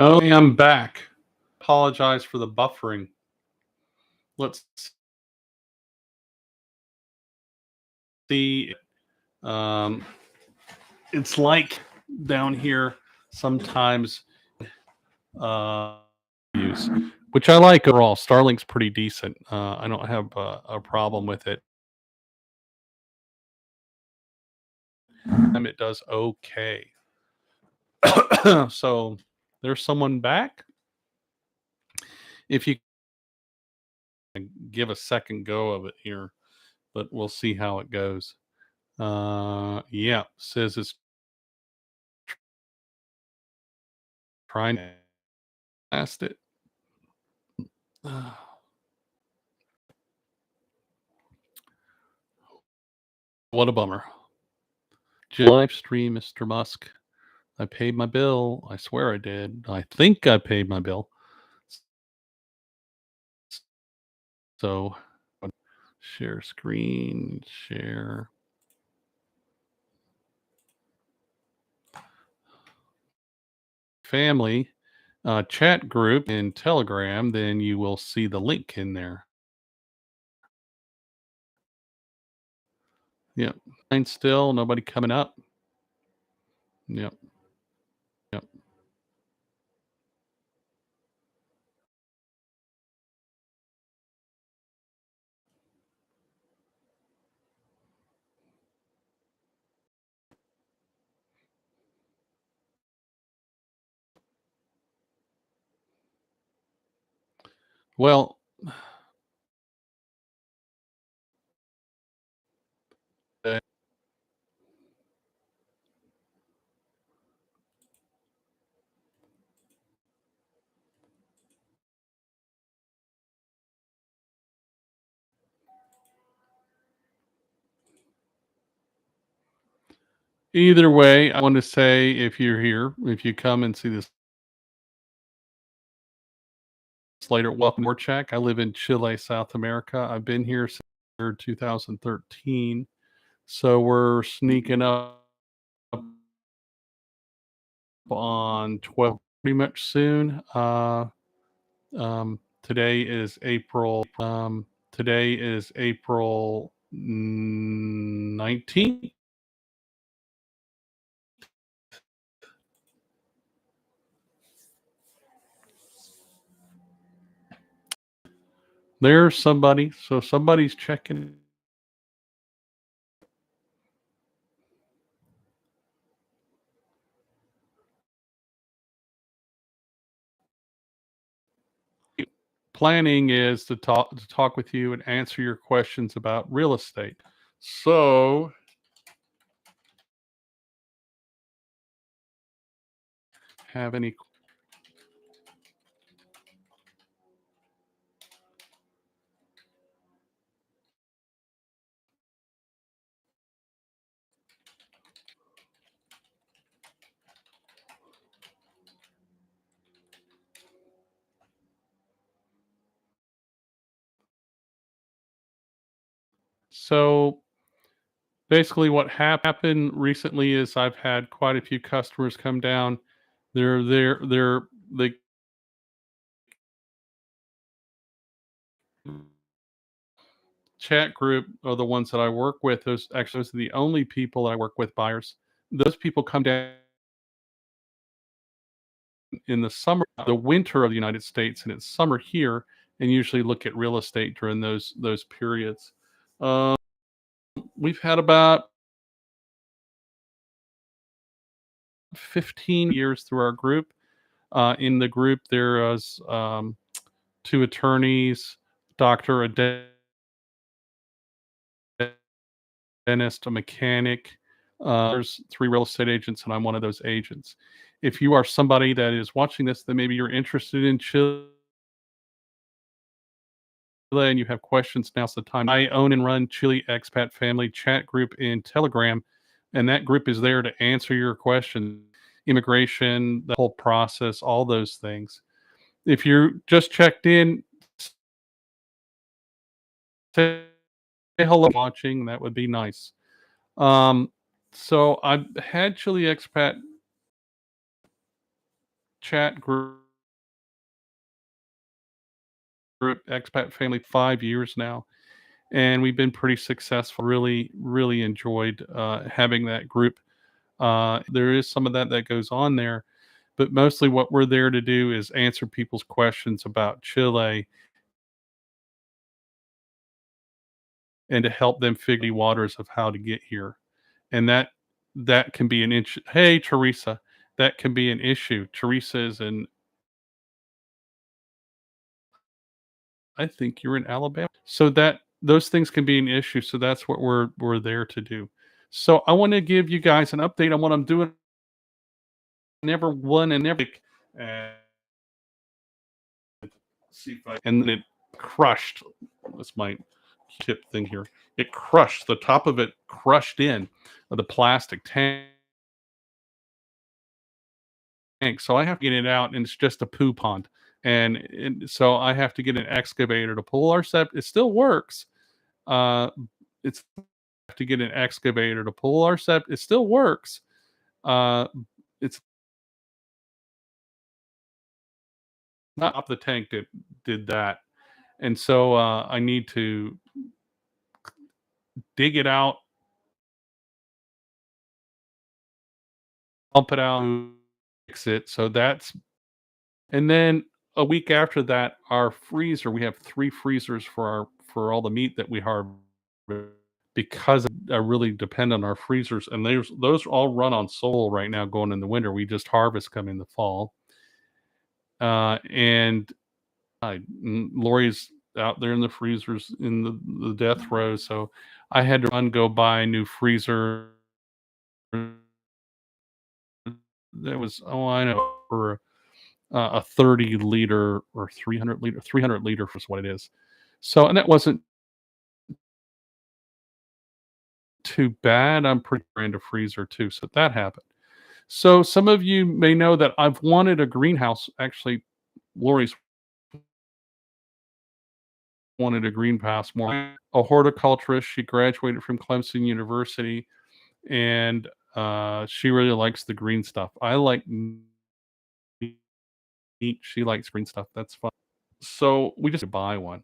Oh, I'm back. Apologize for the buffering. Let's see. Um, it's like down here sometimes uh, use, which I like overall. Starlink's pretty decent. I don't have a problem with it. It does okay. So there's someone back. If you give a second go of it here, but we'll see how it goes. Yeah, says it's trying to past it. What a bummer. Live stream, Mr. Musk. I paid my bill. I swear I did. I think I paid my bill. So, share screen, share. Family chat group in Telegram, then you will see the link in there. Yep. Fine still, nobody coming up. Yep. Yep. Well, either way, I want to say if you're here, if you come and see this later, welcome to Check. I live in Chile, South America. I've been here since 2013. So we're sneaking up on 12 pretty much soon. Today is April. Today is April 19th. There's somebody. So somebody's checking. Planning is to talk with you and answer your questions about real estate. So have any so basically what happened recently is I've had quite a few customers come down. The chat group are the ones that I work with. Those are the only people I work with, buyers. Those people come down in the summer, the winter of the United States, and it's summer here, and usually look at real estate during those periods. We've had about 15 years through our group. In the group, there is 2 attorneys, doctor, a dentist, a mechanic. There's 3 real estate agents, and I'm one of those agents. If you are somebody that is watching this, that maybe you're interested in Chile and you have questions, now's the time. I own and run Chile Expat Family chat group in Telegram, and that group is there to answer your questions, immigration, the whole process, all those things. If you're just checked in, say hello watching, that would be nice. So I've had Chile Expat chat group expat family 5 years now, and we've been pretty successful. Really, really enjoyed having that group. There is some of that that goes on there, but mostly what we're there to do is answer people's questions about Chile and to help them figure the waters of how to get here. And that can be an issue. Hey, Teresa, that can be an issue. Teresa is in, I think you're in Alabama. So that those things can be an issue. So that's what we're there to do. So I want to give you guys an update on what I'm doing. Never one and never. And see if I, and then it crushed. That's my tip thing here. It crushed the top of it, crushed in the plastic tank. So I have to get it out, and it's just a poo pond. And so I have to get an excavator to pull our septic. It still works. Uh, it's to get an excavator to pull our septic. It still works. Uh, it's not up the tank that did that, and so I need to dig it out, pump it out, fix it. So that's, and then a week after that, our freezer. We have 3 freezers for all the meat that we harvest because I really depend on our freezers, and those all run on solar right now going in the winter. We just harvest come in the fall. And Lori's out there in the freezers in the death row, so I had to run go buy a new freezer. That was, oh, I know, for a 30 liter or 300 liter, 300 liter is what it is. So, and that wasn't too bad. I'm pretty brand a freezer too, so that happened. So some of you may know that I've wanted a greenhouse. Actually, Lori's wanted a greenhouse more. A horticulturist. She graduated from Clemson University, and she really likes the green stuff. I like meat. She likes green stuff. That's fun. So we just buy one.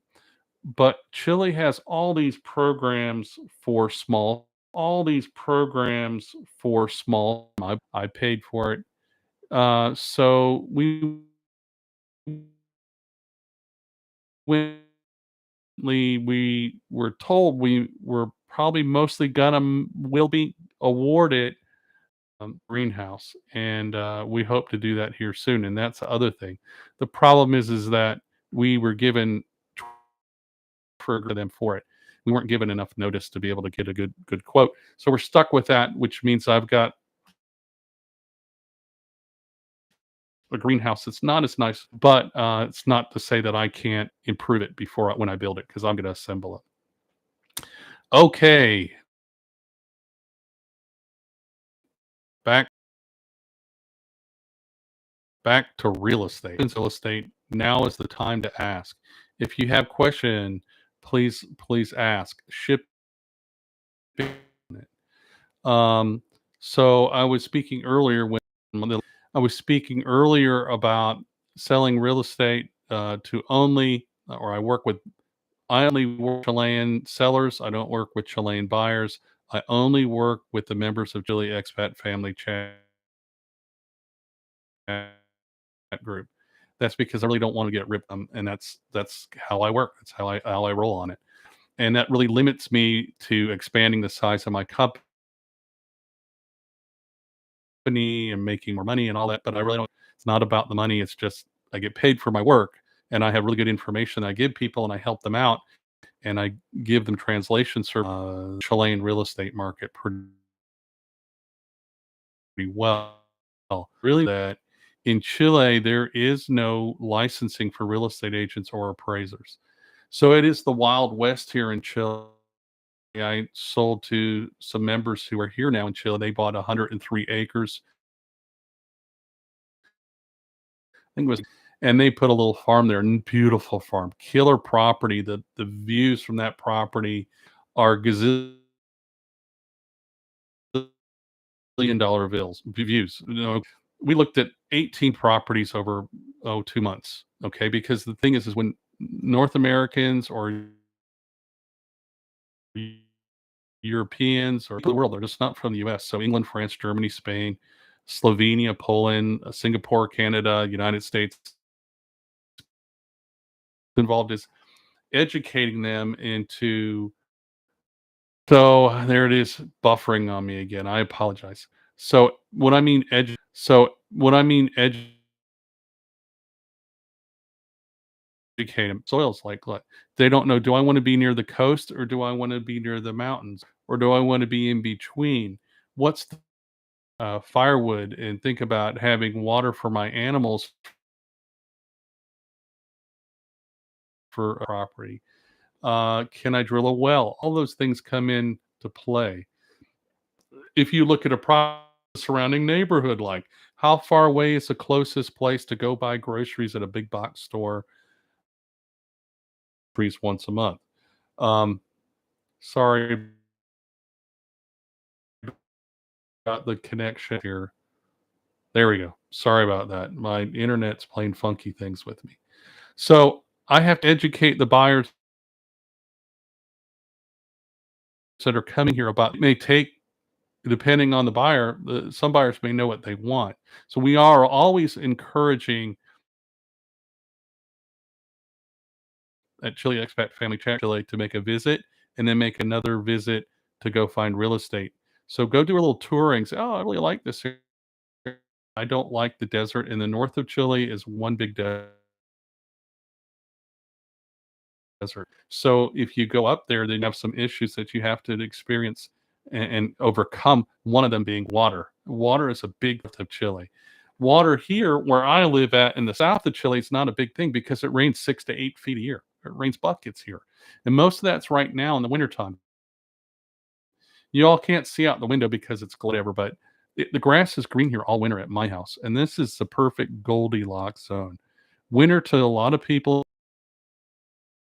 But Chile has all these programs for small. I paid for it. So when we were told we were probably mostly gonna will be awarded greenhouse, and we hope to do that here soon. And that's the other thing. The problem is that we were given for them for it. We weren't given enough notice to be able to get a good quote. So we're stuck with that, which means I've got a greenhouse that's not as nice, but it's not to say that I can't improve it before when I build it, because I'm going to assemble it. Okay, back back to real estate. Real estate. Now is the time to ask. If you have question, please ask. Ship it. Um, so I was speaking earlier about selling real estate to only, or I only work with Chilean sellers. I don't work with Chilean buyers. I only work with the members of Chile Expat Family Chat group. That's because I really don't want to get ripped, and that's how I work. That's how I roll on it, and that really limits me to expanding the size of my company and making more money and all that. But I really don't. It's not about the money. It's just I get paid for my work, and I have really good information I give people, and I help them out, and I give them translation service. Chilean real estate market pretty well. Really, that in Chile there is no licensing for real estate agents or appraisers, so it is the Wild West here in Chile. I sold to some members who are here now in Chile. They bought 103 acres. I think it was, and they put a little farm there, beautiful farm, killer property. The views from that property are $1 gazillion bills views. You know, we looked at 18 properties over, 2 months, okay? Because the thing is when North Americans or Europeans or the world, they're just not from the US. So England, France, Germany, Spain, Slovenia, Poland, Singapore, Canada, United States involved is educating them into. So there it is buffering on me again. I apologize. What I mean educate them. Soils like what? They don't know, do I want to be near the coast or do I want to be near the mountains or do I want to be in between? What's the firewood, and think about having water for my animals for a property. Can I drill a well? All those things come into play. If you look at surrounding neighborhood, like how far away is the closest place to go buy groceries at a big box store once a month? Um, sorry about the connection here. There we go. Sorry about that. My internet's playing funky things with me. So I have to educate the buyers that are coming here about it may take, depending on the buyer, some buyers may know what they want. So we are always encouraging at Chile Expat Family Chat Chile to make a visit and then make another visit to go find real estate. So go do a little touring. Say, oh, I really like this area. I don't like the desert. In the north of Chile is one big desert. So if you go up there, then you have some issues that you have to experience and overcome. One of them being water. Water is a big part of Chile. Water here, where I live at in the south of Chile, is not a big thing because it rains 6 to 8 feet a year. It rains buckets here, and most of that's right now in the wintertime. You all can't see out the window because it's whatever, but the grass is green here all winter at my house, and this is the perfect Goldilocks zone. Winter to a lot of people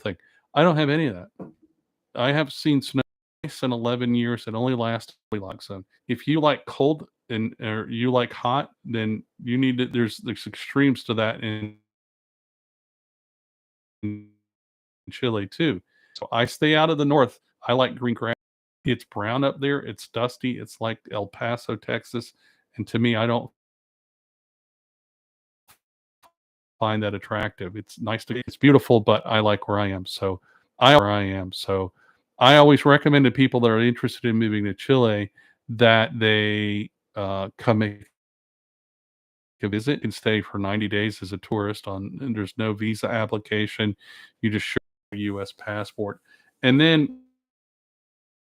think I don't have any of that. I have seen snow twice in 11 years. It only lasts Goldilocks zone. If you like cold and or you like hot, then you need to. There's extremes to that in Chile too. So I stay out of the north. I like green grass. It's brown up there. It's dusty. It's like El Paso, Texas. And to me, I don't find that attractive. It's nice to it's beautiful, but I like where I am. So I always recommend to people that are interested in moving to Chile that they come make a visit and stay for 90 days as a tourist on and there's no visa application. You just show a US passport. And then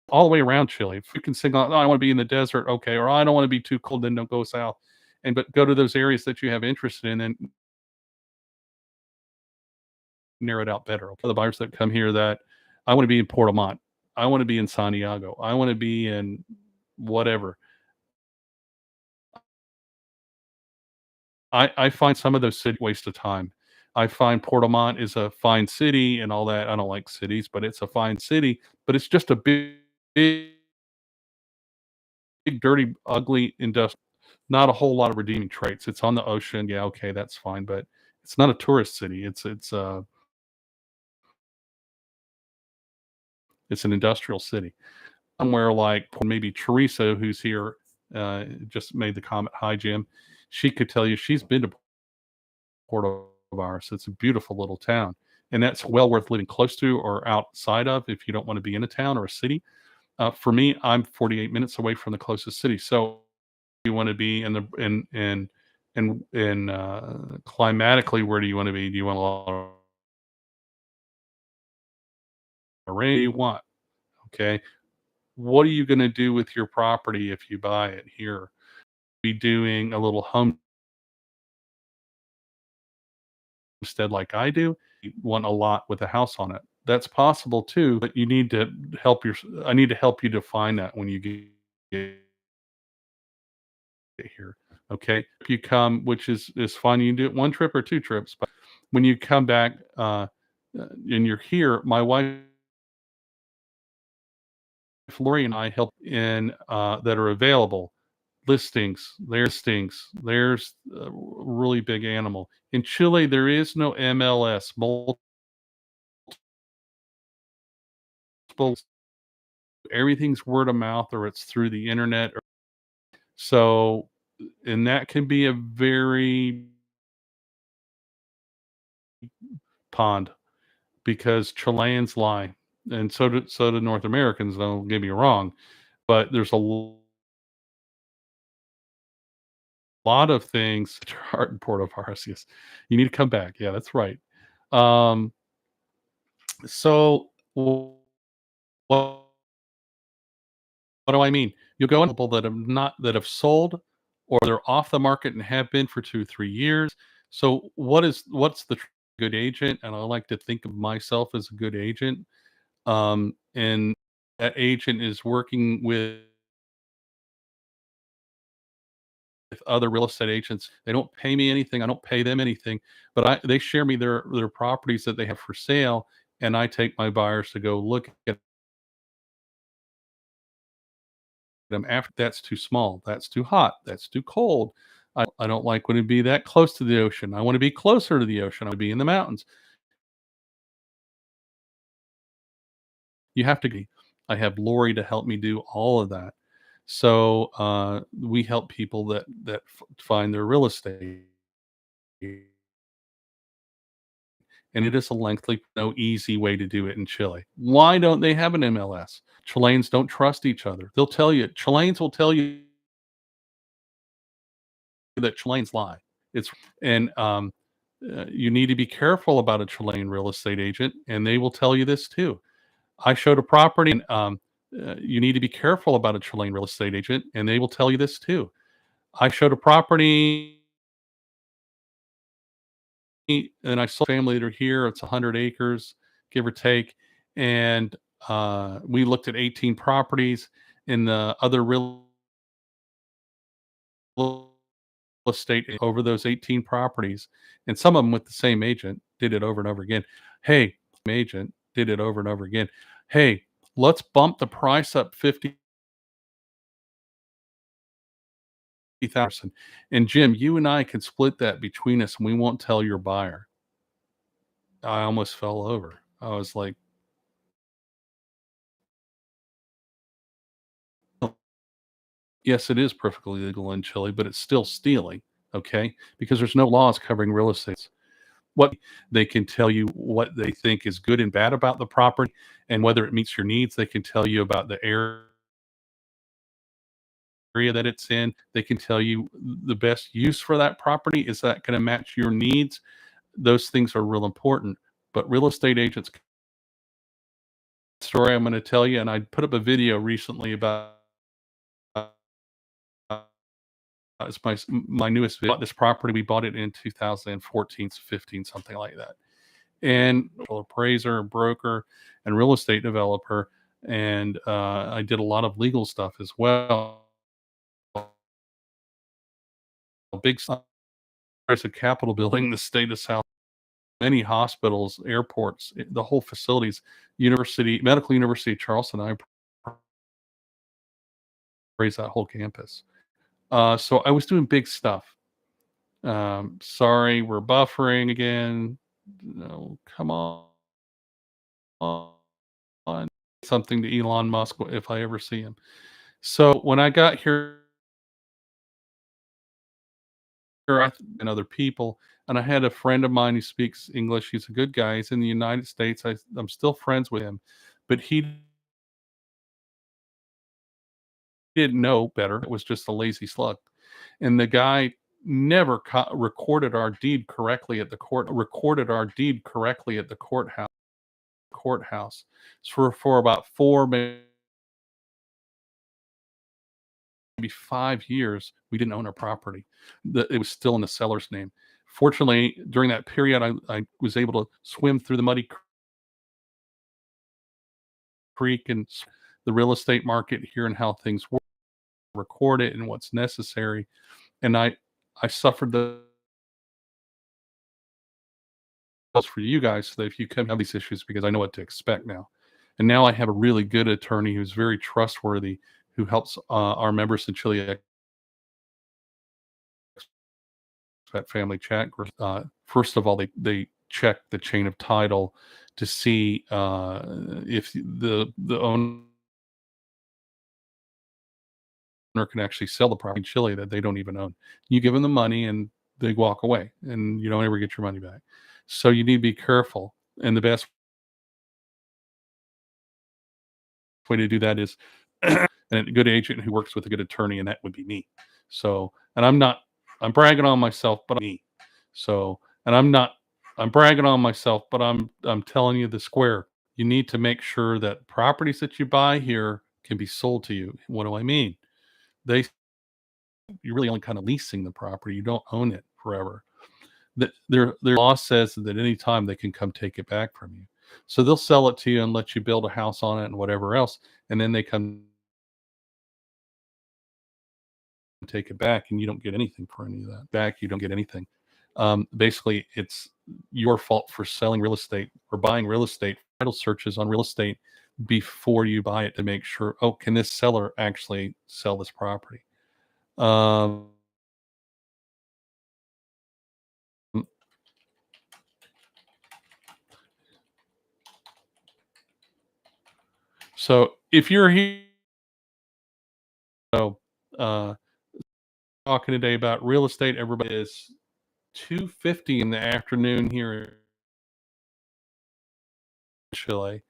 all the way around Chile. If you can sing, "Oh, I want to be in the desert," okay, or "I don't want to be too cold," then don't go south. And but go to those areas that you have interest in and narrow it out better. Okay, the buyers that come here that I want to be in Puerto Montt, I want to be in Santiago, I want to be in whatever. I find some of those city waste of time. I find Puerto Montt is a fine city and all that. I don't like cities, but it's a fine city. But it's just a big, dirty, ugly industrial. Not a whole lot of redeeming traits. It's on the ocean. Yeah, okay, that's fine, but it's not a tourist city. It's an industrial city. Somewhere like maybe Teresa, who's here, just made the comment. Hi, Jim. She could tell you she's been to Puerto Vallarta. It's a beautiful little town, and that's well worth living close to or outside of if you don't want to be in a town or a city. For me, I'm 48 minutes away from the closest city, so you want to be in the climatically, where do you want to be? Do you want a lot of rain? You want, okay. What are you going to do with your property if you buy it here? Be doing a little homestead like I do. You want a lot with a house on it. That's possible too, but you need to I need to help you define that when you get here. Okay. If you come, which is fine, you can do it one trip or two trips, but when you come back and you're here, my wife Lori and I help in that are available. There's a really big animal. In Chile, there is no MLS, multiple everything's word of mouth or it's through the internet. So, and that can be a very pond because Chileans lie, and so do North Americans. Don't get me wrong, but there's a lot of things that are hard in Puerto Parecias. You need to come back. Yeah, that's right. Um, so what do I mean? You'll go on people that have sold or they're off the market and have been for 2, 3 years. So what's the good agent? And I like to think of myself as a good agent. And that agent is working with other real estate agents. They don't pay me anything. I don't pay them anything, but they share me their properties that they have for sale, and I take my buyers to go look at them after that's too small, that's too hot, that's too cold. I don't like when it be that close to the ocean. I want to be closer to the ocean. I want to be in the mountains. You have to be. I have Lori to help me do all of that. So we help people that find their real estate, and it is a lengthy, no easy way to do it in Chile. Why don't they have an MLS? Chileans don't trust each other. They'll tell you. Chileans will tell you that Chileans lie. It's and you need to be careful about a Chilean real estate agent, and they will tell you this too. I showed a property, and you need to be careful about a Chilean real estate agent, and they will tell you this too. I showed a property, and I saw a family that are here. It's 100 acres, give or take, and we looked at 18 properties in the other real estate over those 18 properties, and some of them with the same agent did it over and over again. Hey, agent did it over and over again. Hey, let's bump the price up 50,000. And Jim, you and I can split that between us and we won't tell your buyer. I almost fell over. I was like, yes, it is perfectly legal in Chile, but it's still stealing. Okay. Because there's no laws covering real estate. What they can tell you what they think is good and bad about the property and whether it meets your needs. They can tell you about the area that it's in. They can tell you the best use for that property. Is that going to match your needs? Those things are real important. But real estate agents story I'm going to tell you, and I put up a video recently about it's my newest video. This property we bought it in 2014, 15, something like that. And appraiser, broker, and real estate developer, and I did a lot of legal stuff as well. Big there's a Capitol building, the state of South, many hospitals, airports, the whole facilities, Medical University of Charleston. I praise that whole campus. So I was doing big stuff. Sorry, we're buffering again. No, come on. Something to Elon Musk if I ever see him. So when I got here, and other people, and I had a friend of mine who speaks English. He's a good guy. He's in the United States. I'm still friends with him, but he didn't know better. It was just a lazy slug. And the guy never recorded our deed correctly at the courthouse for about 4, maybe 5 years. We didn't own our property. It was still in the seller's name. Fortunately, during that period, I was able to swim through the muddy creek and the real estate market here and how things work, record it and what's necessary. And I suffered those for you guys so that if you come have these issues, because I know what to expect now. And now I have a really good attorney who's very trustworthy, who helps our members in Chile Expat Family chat group. First of all, they check the chain of title to see if the owner can actually sell the property in Chile that they don't even own. You give them the money and they walk away, and you don't ever get your money back. So you need to be careful. And the best way to do that is and a good agent who works with a good attorney, and that would be me. So, and I'm bragging on myself, but me. So, and I'm bragging on myself, but I'm telling you the square. You need to make sure that properties that you buy here can be sold to you. What do I mean? They You're really only kind of leasing the property. You don't own it forever. Their law says that any time they can come take it back from you. So they'll sell it to you and let you build a house on it and whatever else, and then they come take it back, and you don't get anything for any of that back. You don't get anything. Basically, it's your fault for selling real estate or buying real estate. Title searches on real estate before you buy it to make sure, oh, can this seller actually sell this property? Um, so if you're here, so, uh, talking today about real estate, everybody is 2:50 in the afternoon here in Chile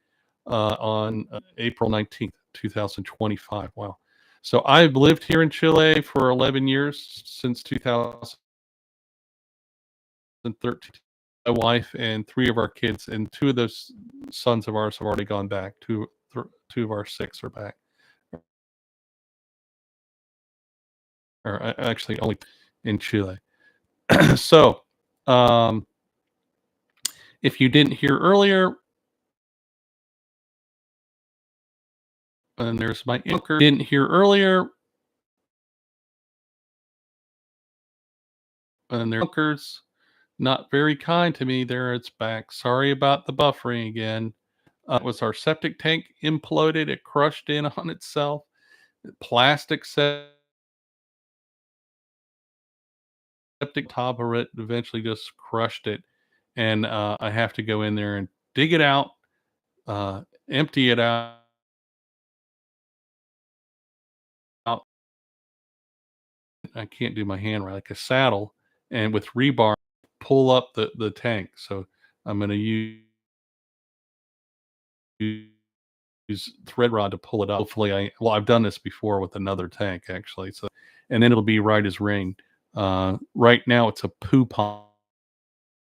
on April 19th, 2025. Wow. So I've lived here in Chile for 11 years since 2013. My wife and three of our kids, and two of those sons of ours have already gone back. Two of our six are back. Or actually, only in Chile. So, um, if you didn't hear earlier, and there's my anchor. Didn't hear earlier, and their anchors not very kind to me there. It's back. Sorry about the buffering again. It was our septic tank imploded. It crushed in on itself. Plastic septic top of it eventually just crushed it. And I have to go in there and dig it out, empty it out. I can't do my hand right, like a saddle, and with rebar, pull up the tank. So I'm going to use thread rod to pull it up. Hopefully, I've done this before with another tank actually. So, and then it'll be right as rain. Right now, it's a poo pond.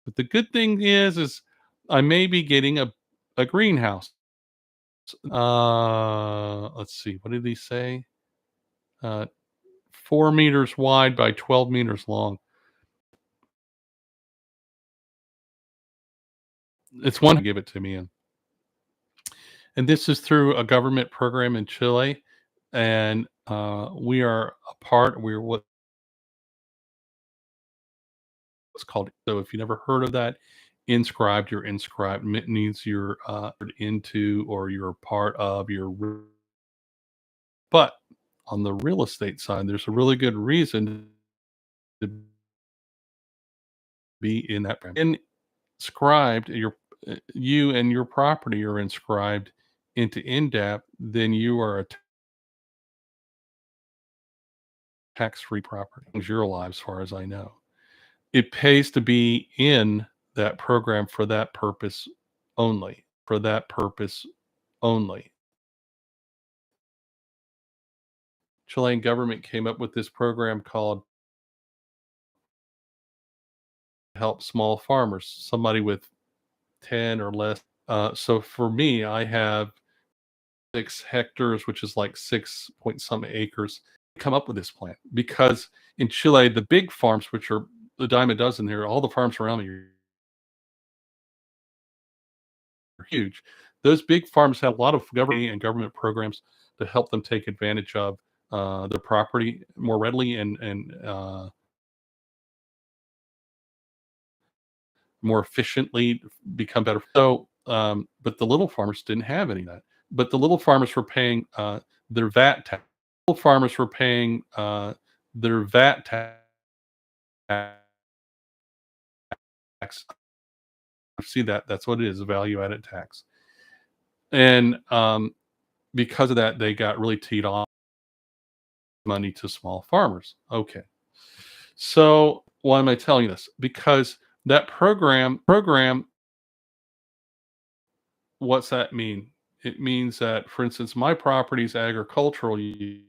But the good thing is I may be getting a greenhouse. Let's see, what did he say? 4 meters wide by 12 meters long. It's one to give it to me in. And this is through a government program in Chile, and we are a part. We're what's called. So if you never heard of that, inscribed. You're inscribed means you're into or you're a part of your. But on the real estate side, there's a really good reason to be in that program. Inscribed, you and your property are inscribed into INDAP, then you are a tax-free property. It's your alive, as far as I know. It pays to be in that program for that purpose only. For that purpose only. Chilean government came up with this program called Help Small Farmers, somebody with 10 or less. So for me, I have 6 hectares, which is like 6 point some acres. Come up with this plan because in Chile, the big farms, which are a dime a dozen here, all the farms around me are huge. Those big farms have a lot of government and government programs to help them take advantage of their property more readily and more efficiently become better. So, but the little farmers didn't have any of that. But the little farmers were paying their VAT tax. Little farmers were paying their VAT tax See that that's what it is, a value added tax. And because of that, they got really teed off money to small farmers. Okay. So why am I telling you this? Because that program, what's that mean? It means that, for instance, my property is agricultural use.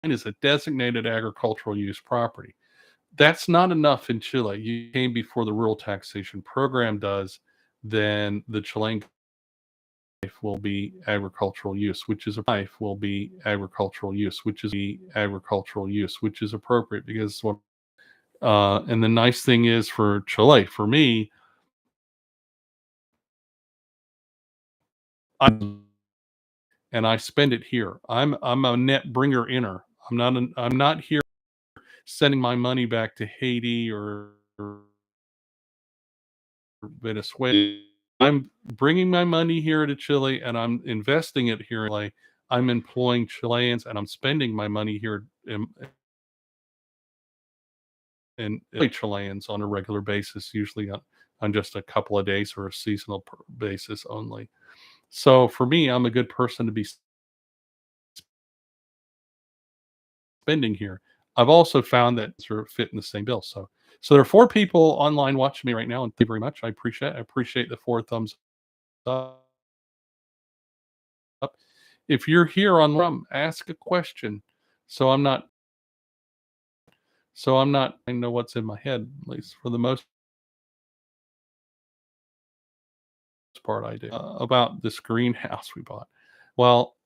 Mine is a designated agricultural use property. That's not enough in Chile. You came before the rural taxation program does, then the Chilean life will be agricultural use, which is life will be agricultural use, which is the agricultural use, which is appropriate because what and the nice thing is for Chile, for me, I and I spend it here. I'm a net bringer inner. I'm not here sending my money back to Haiti or Venezuela. I'm bringing my money here to Chile and I'm investing it here in Chile. I'm employing Chileans and I'm spending my money here in Chileans on a regular basis, usually on just a couple of days or a seasonal basis only. So for me, I'm a good person to be spending here. I've also found that sort of fit in the same bill. So there are four people online watching me right now, and thank you very much. I appreciate the four thumbs up. If you're here on ask a question. So I'm not I know what's in my head, at least for the most part I do. About this greenhouse we bought. Well,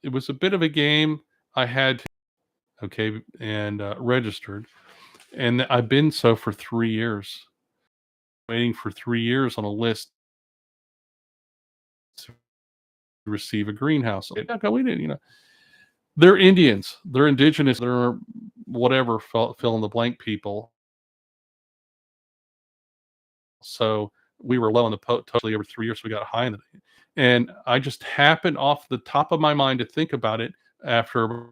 it was a bit of a game. I had okay, and registered, and I've been so for 3 years, waiting for 3 years on a list to receive a greenhouse. We didn't, they're Indians, they're indigenous, they're whatever fill in the blank people. So we were low on the totally over 3 years. So we got high in it, and I just happened off the top of my mind to think about it after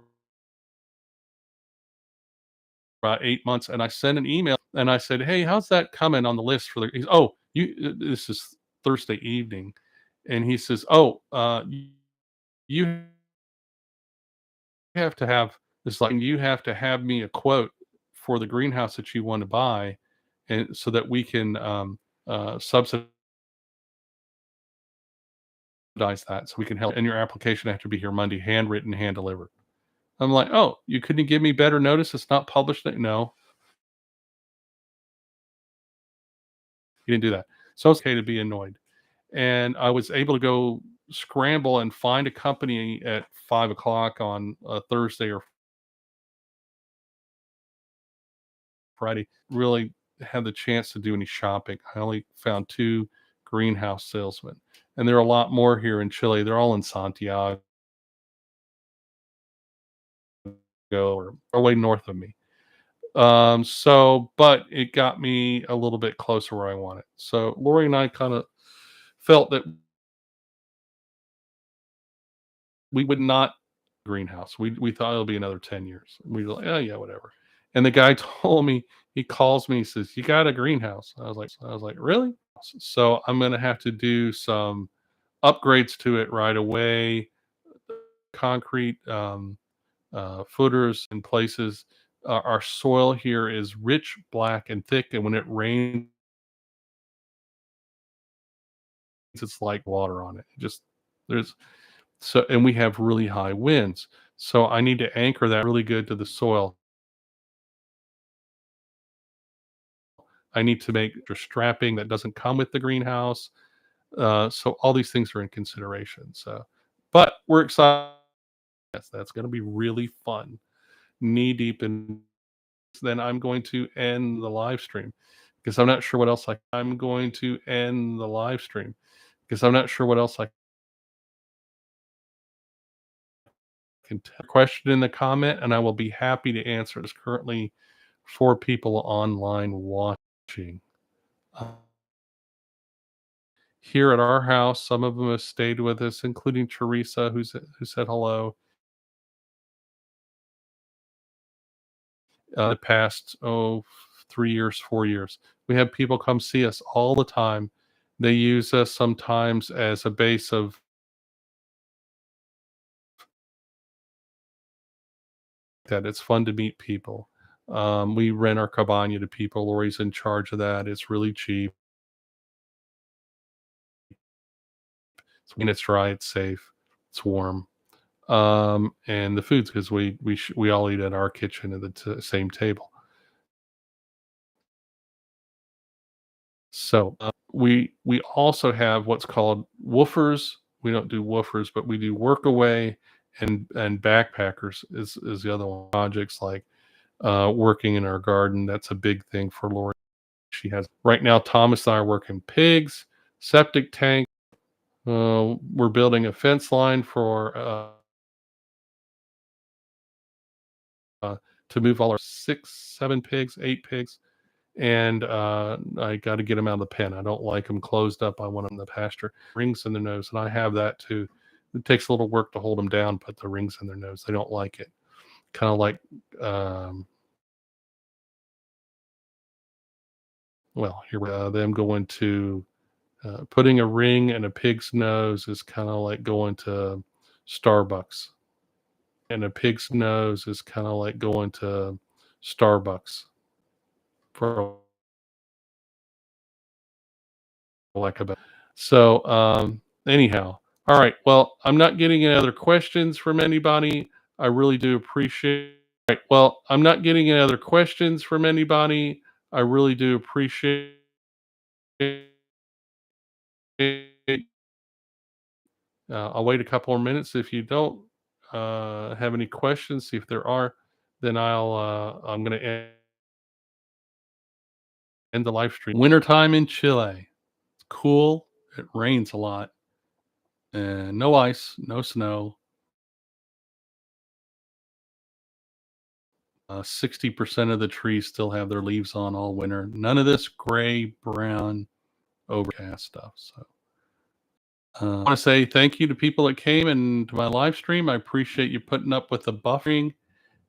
about 8 months, and I sent an email and I said, "Hey, how's that coming on the list for the?" Oh, this is Thursday evening, and he says, "Oh, you have to have this like you have to have me a quote for the greenhouse that you want to buy, and so that we can subsidize that, so we can help. And your application have to be here Monday, handwritten, hand delivered." I'm like, "Oh, you couldn't give me better notice? It's not published." No, he didn't do that. So it's okay to be annoyed. And I was able to go scramble and find a company at 5 o'clock on a Thursday or Friday. Really had the chance to do any shopping. I only found two greenhouse salesmen, and there are a lot more here in Chile. They're all in Santiago or way north of me. But it got me a little bit closer where I wanted. So Lori and I kind of felt that we would not greenhouse. We thought it'll be another 10 years. We were like, "Oh yeah, whatever." And the guy told me, he calls me, he says, "You got a greenhouse." I was like, "Really?" So I'm gonna have to do some upgrades to it right away. Concrete footers in places. Our soil here is rich, black, and thick, and when it rains, it's like water on it. Just there's so and we have really high winds. So I need to anchor that really good to the soil. I need to make your strapping that doesn't come with the greenhouse. So all these things are in consideration. So, but we're excited. Yes, that's going to be really fun. Knee deep in. Then I'm going to end the live stream because I'm not sure what else I'm going to end the live stream because I'm not sure what else I can question in the comment, and I will be happy to answer. There's currently four people online watching. Uh, Here at our house, some of them have stayed with us, including Teresa, who said hello. The past 3 years, 4 years. We have people come see us all the time. They use us sometimes as a base of that. It's fun to meet people. We rent our cabana to people. Lori's in charge of that. It's really cheap. When it's dry, it's safe, it's warm. And the food's because we all eat at our kitchen at the same table. So we also have what's called woofers. We don't do woofers, but we do workaway and backpackers is the other one. Projects like working in our garden. That's a big thing for Lori. She has right now. Thomas and I are working pigs, septic tank. We're building a fence line for to move all our 6, 7 pigs, 8 pigs, and I got to get them out of the pen. I don't like them closed up. I want them in the pasture. Rings in their nose, and I have that too. It takes a little work to hold them down, put the rings in their nose. They don't like it. Kind of like, um, well, here them going to putting a ring in a pig's nose is kind of like going to Starbucks, and a pig's nose is kind of like going to Starbucks for lack of a. So, anyhow, all right. Well, I'm not getting any other questions from anybody. I really do appreciate. Right. Well, I'm not getting any other questions from anybody. I really do appreciate it. I'll wait a couple more minutes. If you don't have any questions, see if there are, then I'm going to end the live stream. Wintertime in Chile. It's cool. It rains a lot, and no ice, no snow. 60% of the trees still have their leaves on all winter. None of this gray, brown, overcast stuff. So I want to say thank you to people that came and to my live stream. I appreciate you putting up with the buffering.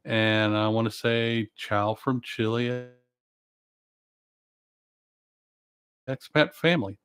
And I want to say ciao from Chile expat family.